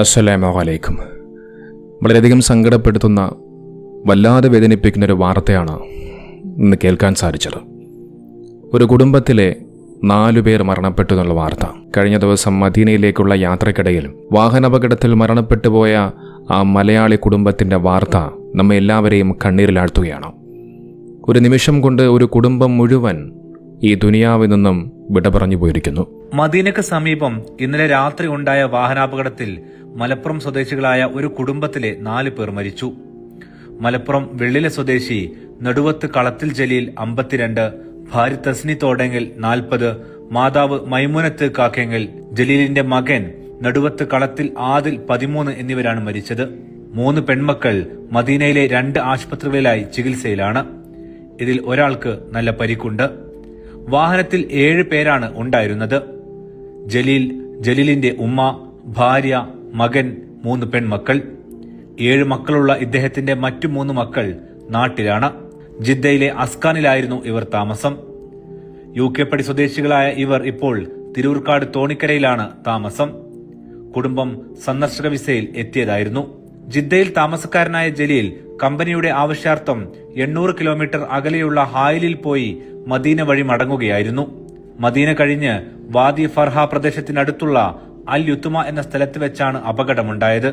അസ്സലാമു അലൈക്കും. വളരെയധികം സങ്കടപ്പെടുത്തുന്ന, വല്ലാതെ വേദനിപ്പിക്കുന്നൊരു വാർത്തയാണ് ഇന്ന് കേൾക്കാൻ സാധിച്ചത്. ഒരു കുടുംബത്തിലെ 4 പേർ മരണപ്പെട്ടു എന്നുള്ള വാർത്ത. കഴിഞ്ഞ ദിവസം മദീനയിലേക്കുള്ള യാത്രക്കിടയിൽ വാഹനാപകടത്തിൽ മരണപ്പെട്ടു പോയ ആ മലയാളി കുടുംബത്തിൻ്റെ വാർത്ത നമ്മെ എല്ലാവരെയും കണ്ണീരിലാഴ്ത്തുകയാണ്. ഒരു നിമിഷം കൊണ്ട് ഒരു കുടുംബം മുഴുവൻ ഈ ദുനിയാവിൽ നിന്നും വിട പറഞ്ഞു പോയിരിക്കുന്നു. മദീനക്ക് സമീപം ഇന്നലെ രാത്രി ഉണ്ടായ വാഹനാപകടത്തിൽ മലപ്പുറം സ്വദേശികളായ ഒരു കുടുംബത്തിലെ 4 പേർ മരിച്ചു. മലപ്പുറം വെള്ളിലെ സ്വദേശി നെടുവത്ത് കളത്തിൽ ജലീൽ 52, ഭാര്യ തസ്നി തോടെങ്കിൽ 40, മാതാവ് മൈമുനത്ത് കാക്കെങ്കിൽ, ജലീലിന്റെ മകൻ നെടുവത്ത് കളത്തിൽ ആദിൽ 13 എന്നിവരാണ് മരിച്ചത്. 3 പെൺമക്കൾ മദീനയിലെ 2 ആശുപത്രികളിലായി ചികിത്സയിലാണ്. ഇതിൽ ഒരാൾക്ക് നല്ല പരിക്കുണ്ട്. വാഹനത്തിൽ 7 പേരാണ് ഉണ്ടായിരുന്നത്. ജലീലിന്റെ ഉമ്മ, ഭാര്യ, മകൻ, 3 പെൺമക്കൾ. 7 മക്കളുള്ള ഇദ്ദേഹത്തിന്റെ മറ്റു 3 മക്കൾ നാട്ടിലാണ്. ജിദ്ദയിലെ അസ്കാനിലായിരുന്നു ഇവർ താമസം. UK പടി സ്വദേശികളായ ഇവർ ഇപ്പോൾ തിരൂർക്കാട് തോണിക്കരയിലാണ് താമസം. കുടുംബം സന്ദർശക വിസയിൽ എത്തിയതായിരുന്നു. ജിദ്ദയിൽ താമസക്കാരനായ ജലീൽ കമ്പനിയുടെ ആവശ്യാർത്ഥം 800 കിലോമീറ്റർ അകലെയുള്ള ഹായിലിൽ പോയി മദീന വഴി മടങ്ങുകയായിരുന്നു. മദീന കഴിഞ്ഞ് വാദി ഫർഹ പ്രദേശത്തിനടുത്തുള്ള അൽ യുത്തുമ എന്ന സ്ഥലത്ത് വെച്ചാണ് അപകടമുണ്ടായത്.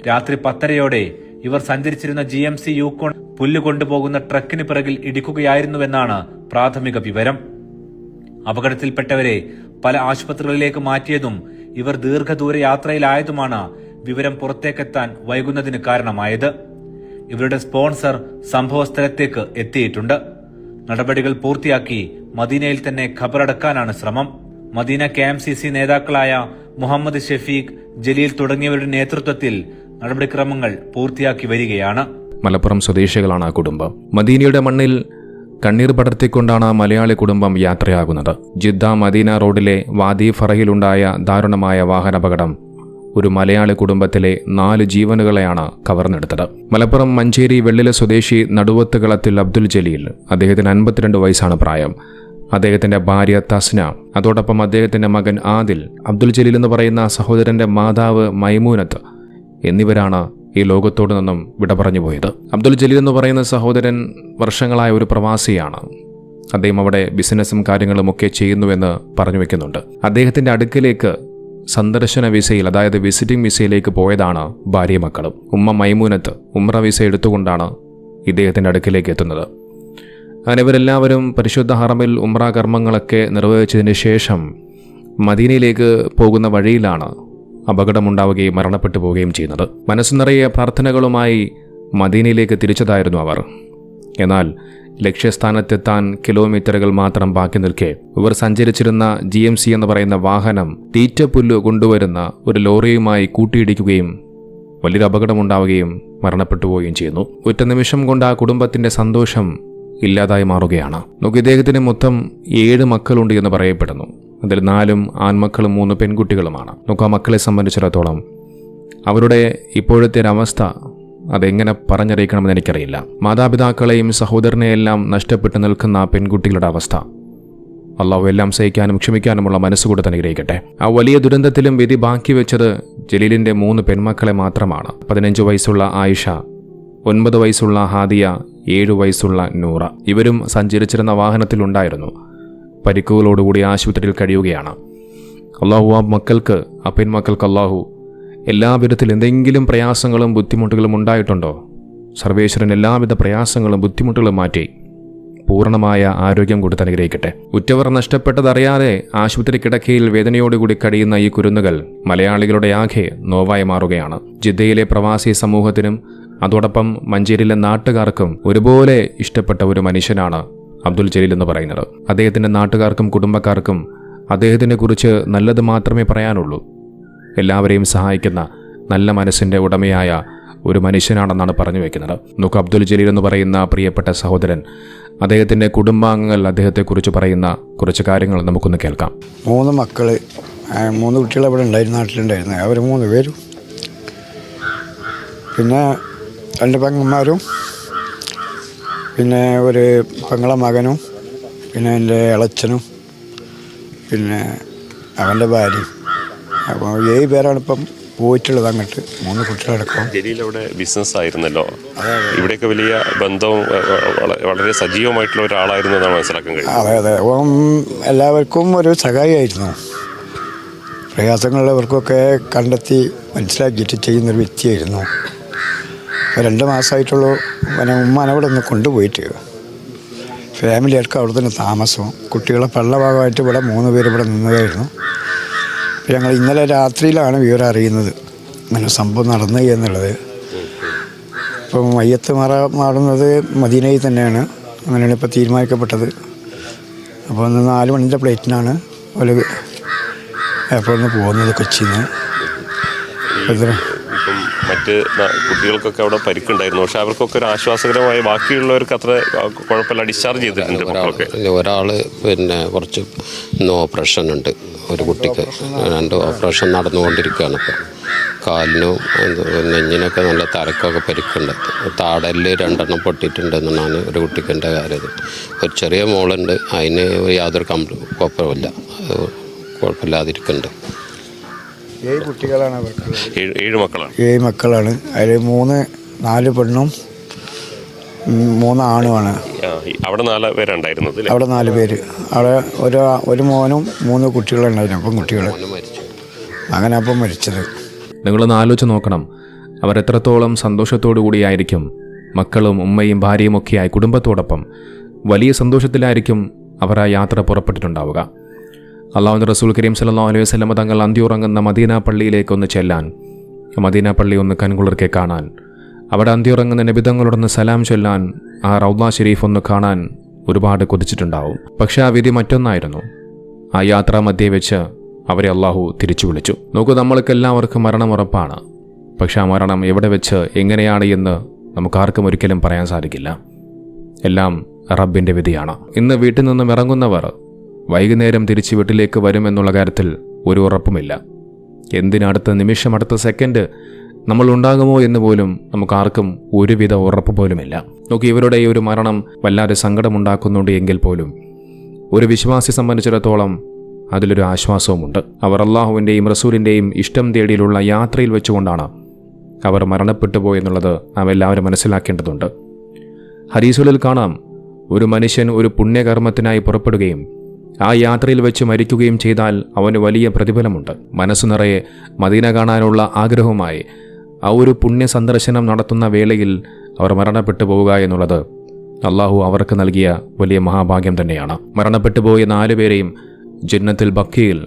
രാത്രി 10:30 ഇവർ സഞ്ചരിച്ചിരുന്ന GMC യൂക്കോൺ പുല്ല് കൊണ്ടുപോകുന്ന ട്രക്കിന് പിറകിൽ ഇടിക്കുകയായിരുന്നുവെന്നാണ് പ്രാഥമിക വിവരം. അപകടത്തിൽപ്പെട്ടവരെ പല ആശുപത്രികളിലേക്ക് മാറ്റിയതും ഇവർ ദീർഘദൂര യാത്രയിലായതുമാണ് വിവരം പുറത്തേക്കെത്താൻ വൈകുന്നതിന് കാരണമായത്. ഇവരുടെ സ്പോൺസർ സംഭവ സ്ഥലത്തേക്ക് എത്തിയിട്ടുണ്ട്. നടപടികൾ പൂർത്തിയാക്കി മദീനയിൽ തന്നെ ഖബറടക്കാനാണ് ശ്രമം. മദീന KMCC നേതാക്കളായ മുഹമ്മദ് ഷെഫീഖ്, ജലീൽ തുടങ്ങിയവരുടെ നേതൃത്വത്തിൽ നടപടിക്രമങ്ങൾ പൂർത്തിയാക്കി വരികയാണ്. മലപ്പുറം സ്വദേശികളാണ് ആ കുടുംബം. മദീനയുടെ മണ്ണിൽ കണ്ണീർ പടർത്തിക്കൊണ്ടാണ് മലയാളി കുടുംബം യാത്രയാകുന്നത്. ജിദ്ദ മദീന റോഡിലെ വാദി ഫറഹിലുണ്ടായ ദാരുണമായ വാഹനാപകടം ഒരു മലയാളി കുടുംബത്തിലെ 4 ജീവനുകളെയാണ് കവർന്നെടുത്തത്. മലപ്പുറം മഞ്ചേരി വെള്ളിലെ സ്വദേശി നടുവത്ത് കളത്തിൽ അബ്ദുൽ ജലീൽ, അദ്ദേഹത്തിന് 52 വയസ്സാണ് പ്രായം. അദ്ദേഹത്തിന്റെ ഭാര്യ തസ്ന, അതോടൊപ്പം അദ്ദേഹത്തിന്റെ മകൻ ആദിൽ, അബ്ദുൽ ജലീൽ എന്ന് പറയുന്ന സഹോദരന്റെ മാതാവ് മൈമൂനത്ത് എന്നിവരാണ് ഈ ലോകത്തോട് നിന്നും വിട പറഞ്ഞു പോയത്. അബ്ദുൽ ജലീൽ എന്ന് പറയുന്ന സഹോദരൻ വർഷങ്ങളായ ഒരു പ്രവാസിയാണ്. അദ്ദേഹം അവിടെ ബിസിനസ്സും കാര്യങ്ങളുമൊക്കെ ചെയ്യുന്നുവെന്ന് പറഞ്ഞു വെക്കുന്നുണ്ട്. അദ്ദേഹത്തിന്റെ അടുക്കിലേക്ക് സന്ദർശന വിസയിൽ, അതായത് വിസിറ്റിംഗ് വിസയിലേക്ക് പോയതാണ് ഭാര്യ മക്കളും. ഉമ്മ മൈമൂനത്ത് ഉംറ വിസ എടുത്തുകൊണ്ടാണ് ഇദ്ദേഹത്തിന്റെ അടുക്കിലേക്ക് എത്തുന്നത്. അങ്ങനെ ഇവരെല്ലാവരും പരിശുദ്ധ ഹറമിൽ ഉംറ കർമ്മങ്ങളൊക്കെ നിർവഹിച്ചതിന് ശേഷം മദീനയിലേക്ക് പോകുന്ന വഴിയിലാണ് അപകടമുണ്ടാവുകയും മരണപ്പെട്ടു പോവുകയും ചെയ്യുന്നത്. മനസ്സു നിറയെ പ്രാർത്ഥനകളുമായി മദീനയിലേക്ക് തിരിച്ചതായിരുന്നു അവർ. എന്നാൽ ലക്ഷ്യസ്ഥാനത്തെത്താൻ കിലോമീറ്ററുകൾ മാത്രം ബാക്കി നിൽക്കെ ഇവർ സഞ്ചരിച്ചിരുന്ന GMC എന്ന് പറയുന്ന വാഹനം തീറ്റപ്പുല്ല് കൊണ്ടുവരുന്ന ഒരു ലോറിയുമായി കൂട്ടിയിടിക്കുകയും വലിയൊരു അപകടമുണ്ടാവുകയും മരണപ്പെട്ടു പോവുകയും ചെയ്യുന്നു. ഒറ്റ നിമിഷം കൊണ്ട് ആ കുടുംബത്തിന്റെ സന്തോഷം ഇല്ലാതായി മാറുകയാണ്. നമുക്ക് ഇദ്ദേഹത്തിന് മൊത്തം 7 മക്കളുണ്ട് എന്ന് പറയപ്പെടുന്നു. അതിൽ 4 ആൺമക്കളും 3 പെൺകുട്ടികളുമാണ്. നമുക്ക് ആ മക്കളെ സംബന്ധിച്ചിടത്തോളം അവരുടെ ഇപ്പോഴത്തെ ഒരവസ്ഥ അതെങ്ങനെ പറഞ്ഞറിയിക്കണമെന്ന് എനിക്കറിയില്ല. മാതാപിതാക്കളെയും സഹോദരനെയെല്ലാം നഷ്ടപ്പെട്ടു നിൽക്കുന്ന പെൺകുട്ടികളുടെ അവസ്ഥ, അള്ളാഹു എല്ലാം സഹിക്കാനും ക്ഷമിക്കാനുമുള്ള മനസ്സുകൂടെ അനുഗ്രഹിക്കട്ടെ. ആ വലിയ ദുരന്തത്തിലും വിധി ബാക്കി വെച്ചത് ജലീലിന്റെ 3 പെൺമക്കളെ മാത്രമാണ്. 15 വയസ്സുള്ള ആയിഷ, 9 വയസ്സുള്ള ഹാദിയ, 7 വയസ്സുള്ള നൂറ. ഇവരും സഞ്ചരിച്ചിരുന്ന വാഹനത്തിലുണ്ടായിരുന്നു. പരിക്കുകളോടുകൂടി ആശുപത്രിയിൽ കഴിയുകയാണ്. അള്ളാഹു ആ മക്കൾക്ക്, ആ പെൺമക്കൾക്ക് അള്ളാഹു എല്ലാ വിധത്തിൽ എന്തെങ്കിലും പ്രയാസങ്ങളും ബുദ്ധിമുട്ടുകളും ഉണ്ടായിട്ടുണ്ടോ, സർവേശ്വരൻ എല്ലാവിധ പ്രയാസങ്ങളും ബുദ്ധിമുട്ടുകളും മാറ്റി പൂർണ്ണമായ ആരോഗ്യം കൊടുത്ത് അനുഗ്രഹിക്കട്ടെ. ഉറ്റവർ നഷ്ടപ്പെട്ടതറിയാതെ ആശുപത്രി കിടക്കയിൽ വേദനയോടുകൂടി കഴിയുന്ന ഈ കുരുന്നുകൾ മലയാളികളുടെ ആകെ നോവായി മാറുകയാണ്. ജിദ്ദയിലെ പ്രവാസി സമൂഹത്തിനും അതോടൊപ്പം മഞ്ചേരിയിലെ നാട്ടുകാർക്കും ഒരുപോലെ ഇഷ്ടപ്പെട്ട ഒരു മനുഷ്യനാണ് അബ്ദുൽ ജലീൽ എന്ന് പറയുന്നത്. അദ്ദേഹത്തിന്റെ നാട്ടുകാർക്കും കുടുംബക്കാർക്കും അദ്ദേഹത്തിനെ കുറിച്ച് നല്ലത് മാത്രമേ പറയാനുള്ളൂ. എല്ലാവരെയും സഹായിക്കുന്ന നല്ല മനസ്സിന്റെ ഉടമയായ ഒരു മനുഷ്യനാണെന്നാണ് പറഞ്ഞു വെക്കുന്നത്. നമുക്ക് അബ്ദുൽ ജലീൽ എന്ന് പറയുന്ന പ്രിയപ്പെട്ട സഹോദരൻ, അദ്ദേഹത്തിന്റെ കുടുംബാംഗങ്ങൾ അദ്ദേഹത്തെക്കുറിച്ച് പറയുന്ന കുറച്ച് കാര്യങ്ങൾ നമുക്കൊന്ന് കേൾക്കാം. 3 മക്കൾ, 3 കുട്ടികൾ ഇവിടെ ഉണ്ടായിരുന്നു, നാട്ടിലുണ്ടായിരുന്നു. അവർ 3 പേരും, പിന്നെ 2 പെങ്ങന്മാരും, പിന്നെ ഒരു പെങ്ങളെ മകനും, പിന്നെ എൻ്റെ ഇളച്ചനും, പിന്നെ അവൻ്റെ ഭാര്യയും. അപ്പോൾ 7 പേരാണ് ഇപ്പം പോയിട്ടുള്ളത് അങ്ങോട്ട് 3 കുട്ടികളടക്കം. ജലീൽ അവിടെ ബിസിനസ് ആയിരുന്നല്ലോ, ഇവിടെയൊക്കെ വലിയ ബന്ധവും വളരെ സജീവമായിട്ടുള്ള ഒരാളായിരുന്നു എന്നാണ് മനസ്സിലാക്കാൻ കഴിയുന്നത്. അതെ അതെ, അപ്പം എല്ലാവർക്കും ഒരു സഹായിയായിരുന്നു. പ്രയാസങ്ങളുള്ളവർക്കൊക്കെ കണ്ടെത്തി മനസ്സിലാക്കിയിട്ട് ചെയ്യുന്നൊരു വ്യക്തിയായിരുന്നു. 2 മാസമായിട്ടുള്ളൂ ഉമ്മാനെ അവിടെ ഒന്ന് കൊണ്ടുപോയിട്ട്. ഫാമിലിയൊക്കെ അവിടെ തന്നെ താമസവും, കുട്ടികളെ പള്ള ഭാഗമായിട്ട് ഇവിടെ 3 പേര് ഇവിടെ നിന്നതായിരുന്നു. ഞങ്ങൾ ഇന്നലെ രാത്രിയിലാണ് വിവരം അറിയുന്നത് ഇങ്ങനെ സംഭവം നടന്നു എന്നുള്ളത്. ഇപ്പം മയ്യത്ത് മാറുന്നത് മദീനയിൽ തന്നെയാണ്, അങ്ങനെയാണ് ഇപ്പോൾ തീരുമാനിക്കപ്പെട്ടത്. അപ്പോൾ 4 മണിൻ്റെ ഫ്ലൈറ്റിനാണ് ഒരു എയർപോർട്ടിൽ നിന്ന് പോകുന്നത്, കൊച്ചിയിൽ നിന്ന്. ഇപ്പം മറ്റ് കുട്ടികൾക്കൊക്കെ അവിടെ പരിക്കുണ്ടായിരുന്നു, പക്ഷെ അവർക്കൊക്കെ ഒരു ആശ്വാസകരമായി ബാക്കിയുള്ളവർക്ക് അത്ര കുഴപ്പമില്ല, ഡിസ്ചാർജ് ചെയ്തിട്ടുണ്ട് മക്കളൊക്കെ. ഒരാൾ കുറച്ച് ഓപ്പറേഷൻ ഉണ്ട്, ഒരു കുട്ടിക്ക് 2 ഓപ്പറേഷൻ നടന്നുകൊണ്ടിരിക്കുകയാണ്. ഇപ്പോൾ കാലിനും നെഞ്ഞിനൊക്കെ നല്ല തലക്കൊക്കെ പരിക്കുണ്ട്. താടലിൽ 2 പൊട്ടിയിട്ടുണ്ടെന്നാണ് ഒരു കുട്ടിക്കിൻ്റെ കാര്യം. ഒരു ചെറിയ മോളുണ്ട്, അതിന് യാതൊരു കുഴപ്പമില്ല, കുഴപ്പമില്ലാതിരിക്കുന്നുണ്ട്. 7 കുട്ടികളാണ് അവർക്കുള്ളത്. 7 മക്കളാണ്. 7 മക്കളാണ്. അതിൽ 4 പെണ്ണും 3 ആണുമാണ്. അവിടെ 4 പേരുണ്ടായിരുന്നത്. അവിടെ 4 പേര്. അവിടെ ഒരു മോനും 3 കുട്ടികളുണ്ടായിരുന്നു, അപ്പം കുട്ടികൾ അങ്ങനെ അപ്പം മരിച്ചത്. നിങ്ങളൊന്ന് ആലോചിച്ച് നോക്കണം, അവരെത്രത്തോളം സന്തോഷത്തോടു കൂടിയായിരിക്കും മക്കളും ഉമ്മയും ഭാര്യയും ഒക്കെയായി കുടുംബത്തോടൊപ്പം വലിയ സന്തോഷത്തിലായിരിക്കും അവർ ആ യാത്ര പുറപ്പെട്ടിട്ടുണ്ടാവുക. അള്ളാഹുവിൻ്റെ റസൂൽ കരീം സല്ലല്ലാഹു അലൈഹി വസല്ലം തങ്ങൾ അന്തിയുറങ്ങുന്ന മദീന പള്ളിയിലേക്കൊന്ന് ചെല്ലാൻ, മദീന പള്ളി ഒന്ന് കൺകുളിർക്കെ കാണാൻ, അവിടെ അന്തിയുറങ്ങുന്ന നബിതങ്ങളോടൊന്ന് സലാം ചൊല്ലാൻ, ആ റൗള ഷരീഫ് ഒന്ന് കാണാൻ ഒരുപാട് കൊതിച്ചിട്ടുണ്ടാവും. പക്ഷേ ആ വിധി മറ്റൊന്നായിരുന്നു. ആ യാത്രാ മധ്യേ വെച്ച് അവരെ അള്ളാഹു തിരിച്ചു വിളിച്ചു. നോക്കൂ, നമ്മൾക്കെല്ലാവർക്കും മരണം ഉറപ്പാണ്. പക്ഷെ ആ മരണം എവിടെ വെച്ച് എങ്ങനെയാണ് എന്ന് നമുക്കാർക്കും ഒരിക്കലും പറയാൻ സാധിക്കില്ല. എല്ലാം റബ്ബിൻ്റെ വിധിയാണ്. ഇന്ന് വീട്ടിൽ നിന്നും ഇറങ്ങുന്നവർ വൈകുന്നേരം തിരിച്ച് വീട്ടിലേക്ക് വരുമെന്നുള്ള കാര്യത്തിൽ ഒരു ഉറപ്പുമില്ല. എന്തിനടുത്ത നിമിഷം, അടുത്ത സെക്കൻഡ് നമ്മൾ ഉണ്ടാകുമോ എന്ന് പോലും നമുക്കാർക്കും ഒരുവിധ ഉറപ്പ് പോലുമില്ല. നോക്കി, ഇവരുടെ ഈ ഒരു മരണം വല്ലാതെ സങ്കടമുണ്ടാക്കുന്നുണ്ട് എങ്കിൽ പോലും ഒരു വിശ്വാസി സംബന്ധിച്ചിടത്തോളം അതിലൊരു ആശ്വാസവുമുണ്ട്. അവർ അള്ളാഹുവിൻ്റെയും റസൂലിൻ്റെയും ഇഷ്ടം തേടിയിലുള്ള യാത്രയിൽ വെച്ചുകൊണ്ടാണ് അവർ മരണപ്പെട്ടു പോയെന്നുള്ളത് നാം എല്ലാവരും മനസ്സിലാക്കേണ്ടതുണ്ട്. ഹദീസുകളിൽ കാണാം, ഒരു മനുഷ്യൻ ഒരു പുണ്യകർമ്മത്തിനായി പുറപ്പെടുകയും ആ യാത്രയിൽ വെച്ച് മരിക്കുകയും ചെയ്താൽ അവന് വലിയ പ്രതിഫലമുണ്ട്. മനസ്സു നിറയെ മദീന കാണാനുള്ള ആഗ്രഹവുമായി ആ ഒരു പുണ്യ സന്ദർശനം നടത്തുന്ന വേളയിൽ അവർ മരണപ്പെട്ടു പോവുക എന്നുള്ളത് അള്ളാഹു അവർക്ക് നൽകിയ വലിയ മഹാഭാഗ്യം തന്നെയാണ്. മരണപ്പെട്ടു പോയ 4 പേരെയും ജന്നത്തുൽ ബഖീൽ,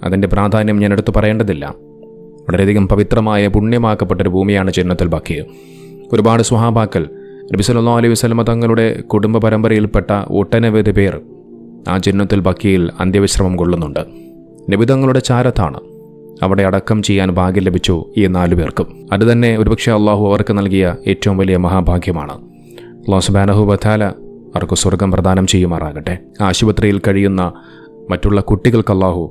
അതിൻ്റെ പ്രാധാന്യം ഞാൻ എടുത്തു പറയേണ്ടതില്ല. വളരെയധികം പവിത്രമായ പുണ്യമാക്കപ്പെട്ടൊരു ഭൂമിയാണ് ജന്നത്തുൽ ബഖീൽ. ഒരുപാട് സ്വഹാബാക്കൾ നബി സല്ലല്ലാഹു അലൈഹി വസല്ലം തങ്ങളുടെ കുടുംബ പരമ്പരയിൽപ്പെട്ട ഒട്ടനവധി പേർ ആ ജന്നത്തുൽ ബഖീൽ അന്ത്യവിശ്രമം കൊള്ളുന്നുണ്ട്. നബിതങ്ങളുടെ ചാരത്താണ്. അവിടെ അടക്കം ചെയ്യാൻ ഭാഗ്യം ലഭിച്ചു ഈ 4 പേർക്കും. അതുതന്നെ ഒരുപക്ഷെ അള്ളാഹു അവർക്ക് നൽകിയ ഏറ്റവും വലിയ മഹാഭാഗ്യമാണ്. അല്ലാഹു സുബ്ഹാനഹു വ തആല അവർക്ക് സ്വർഗം പ്രദാനം ചെയ്യുമാറാകട്ടെ. ആശുപത്രിയിൽ കഴിയുന്ന മറ്റുള്ള കുട്ടികൾക്ക് അള്ളാഹു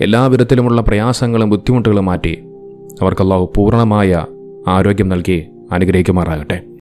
എല്ലാ വിധത്തിലുമുള്ള പ്രയാസങ്ങളും ബുദ്ധിമുട്ടുകളും മാറ്റി അവർക്ക് അള്ളാഹു പൂർണ്ണമായ ആരോഗ്യം നൽകി അനുഗ്രഹിക്കുമാറാകട്ടെ.